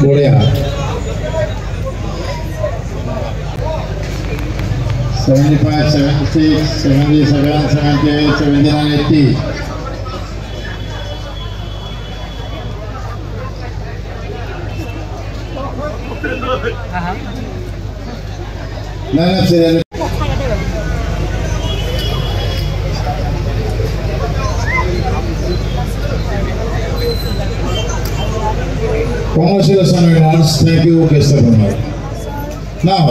Korea. 75, 76, 77, 78, 79, 80. None of the congratulations on advance. Thank you, Mr. Bernard. Now,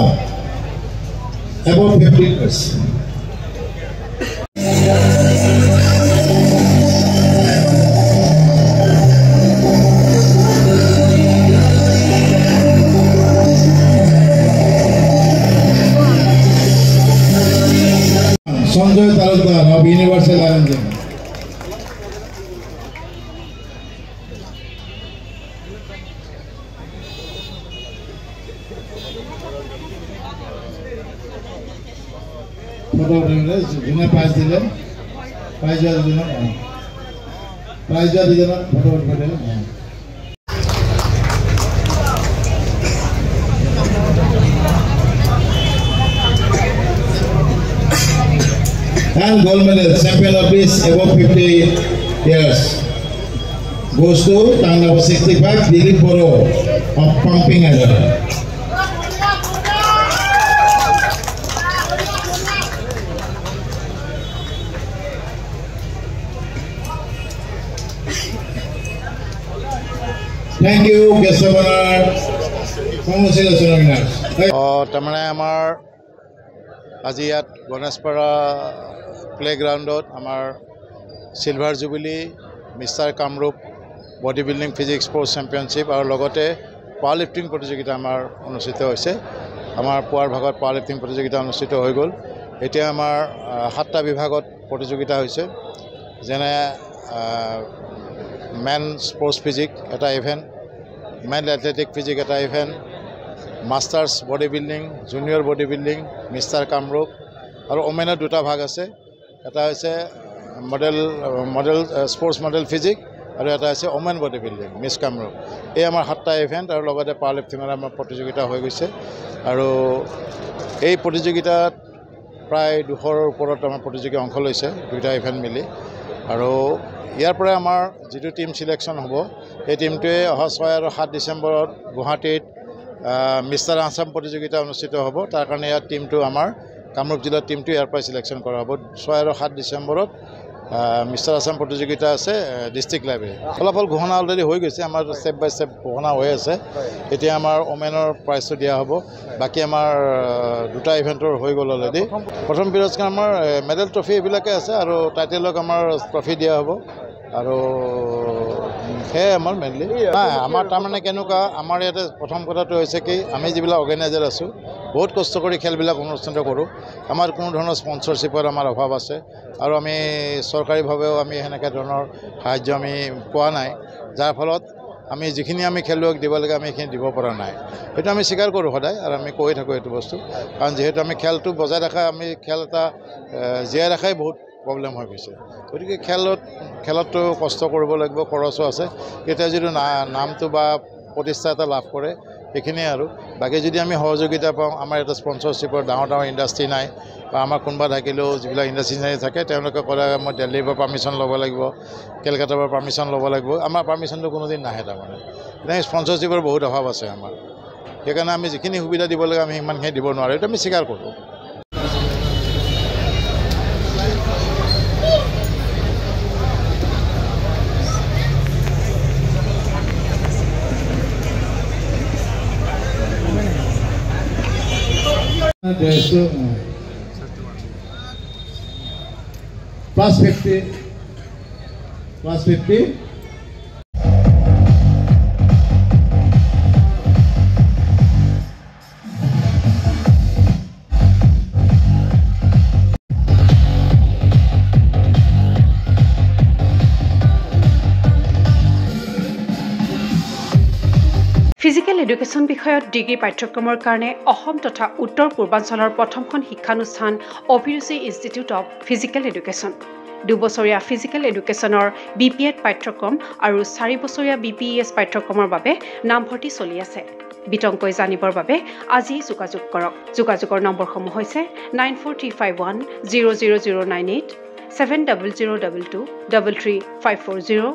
about 50 years. Sanjay Talukdar of Universal Arrangement. Junior prize dilen, prize dilen, prize dilen, photo dilen. And gold medal, champion of this above 50 years, goes to town number 65, Dilip Boro of Pumping Island. Thank you, guest of honor. Congratulations, winners. Tamane amar Aziyat Ganeshpara playgroundot amar Silver Jubilee, Mr. Kamrup bodybuilding physics sports championship aru logote powerlifting protijogita amar onusthito hoise. Amar puar bhagot powerlifting protijogita onusthito hoi gol. Etia amar 7ta bibhagot protijogita hoise. Jene men sports physics eta event, men athletic physics eta event, masters bodybuilding, junior bodybuilding, Mr. Kamrup aru omena duta bhag ase. Eta hoise model sports model physics aru eta hoise omen bodybuilding Miss Kamrup. Ei amar 7ta event aru logote powerlifting amar protijogita hoi goise aru ei protijogita pray 200 oporot amar protijogita অংশ লৈছে দুইটা event মিলি আৰু ইয়াৰ পৰা আমাৰ যেটো team selection হ'ব এই টিমটোৱে অহা 6 আৰু 7 ডিসেম্বৰত গুৱাহাটীত মিস্টাৰ আসাম প্ৰতিযোগিতা অনুষ্ঠিত হ'ব তাৰ কাৰণে ইয়াৰ টিমটো আমাৰ কামৰূপ জিলাৰ টিমটো ইয়াৰ পৰা সিলেকশন কৰা হ'ব 6 আৰু 7 ডিসেম্বৰত মিস্টাৰ আসাম প্ৰতিযোগিতা আছে ডিস্ট্ৰিক্ট লাইব্ৰেৰী ফলাফল ঘোষণা অলৰেডি হৈ গৈছে আমাৰ স্টেপ বাই স্টেপ ঘোষণা হৈ আছে এতিয়া আমাৰ ওমেনৰ প্ৰাইজটো দিয়া হ'ব বাকি আমাৰ দুটা ইভেন্টৰ হৈ গল অলৰেডি প্ৰথম পিৰিয়ডছ আমাৰ মেডেল ট্ৰফি এবিলাকে আছে আৰু টাইটেলক আমাৰ ট্ৰফি দিয়া হ'ব আৰু হে আমাৰ মেইনলি আমাৰ তাৰমানে কেনেকুৱা আমাৰ ইয়াতে প্ৰথম কথাটো হৈছে কি আমি যিবিলা অৰ্গানাইজাৰ আছো বহুত কষ্ট কৰি খেলবিলাক অনুষ্ঠিত কৰো আমাৰ কোনো ধৰণৰ স্পন্সৰশ্বিপৰ আমাৰ অভাৱ আছে আৰু আমি চৰকাৰীভাৱেও আমি হেনেকা ধৰণৰ সাহায্য আমি পোৱা নাই যাৰ ফলত আমি যিখিনি আমি খেলুৱৈক দিব লাগে আমি এইখিনি দিব পৰা নাই এটা আমি স্বীকাৰ কৰো সদায় আৰু আমি কৈ থাকো এইটো বস্তু কাৰণ যেহেতু আমি খেলটো বজাই ৰাখা আমি খেল এটা জীয়াই ৰাখাই বহুত প্ৰবলেম হৈ গৈছে গতিকে খেলতো কষ্ট কৰিব লাগিব খৰচো আছে কেতিয়া যদি নামটো বা প্ৰতিষ্ঠা এটা লাভ কৰে এইখিনি আৰু বাকি যদি আমি সহযোগিতা পাওঁ আমাৰ এটা স্পন্সৰশ্বিপৰ ডাঙৰ ইণ্ডাষ্ট্ৰি নাই বা আমাৰ কোনবা থাকিলেও যিবিলাক ইণ্ডাষ্ট্ৰি নাই থাকে তেওঁলোকে ক'লে মই দিল্লীৰ পৰা পাৰমিশন ল'ব লাগিব কলকাতাৰ পৰা পাৰমিশন ল'ব লাগিব আমাৰ পাৰমিশনটো কোনোদিন নাহে তাৰমানে এই স্পন্সৰশ্বিপৰ বহুত অভাৱ আছে আমাৰ সেইকাৰণে আমি যিখিনি সুবিধা দিব লাগে আমি ইমানখিনি দিব নোৱাৰো এটা আমি স্বীকাৰ কৰোঁ plus 50 ফিজিক্যাল এডুকেশন বিষয়ত ডিগ্ৰী পাঠ্যক্ৰমৰ কাৰণে অসম তথা উত্তৰ পূৰ্বাঞ্চলৰ প্ৰথমখন শিক্ষানুষ্ঠান অভিৰুচি ইনষ্টিটিউট অফ ফিজিক্যাল এডুকেশন 2 বছৰীয়া ফিজিকেল এডুকেশ্যনৰ BPEd পাঠ্যক্ৰম আৰু 4 বছৰীয়া BPES পাঠ্যক্ৰমৰ বাবে নামভৰ্তি চলি আছে বিতংকৈ জানিবৰ বাবে আজি যোগাযোগ কৰক যোগাযোগৰ নম্বৰসমূহ হৈছে 9435100098 7002 33540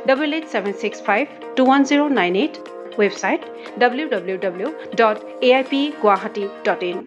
887652109 ৱেবছাইট www.aipguwahati.in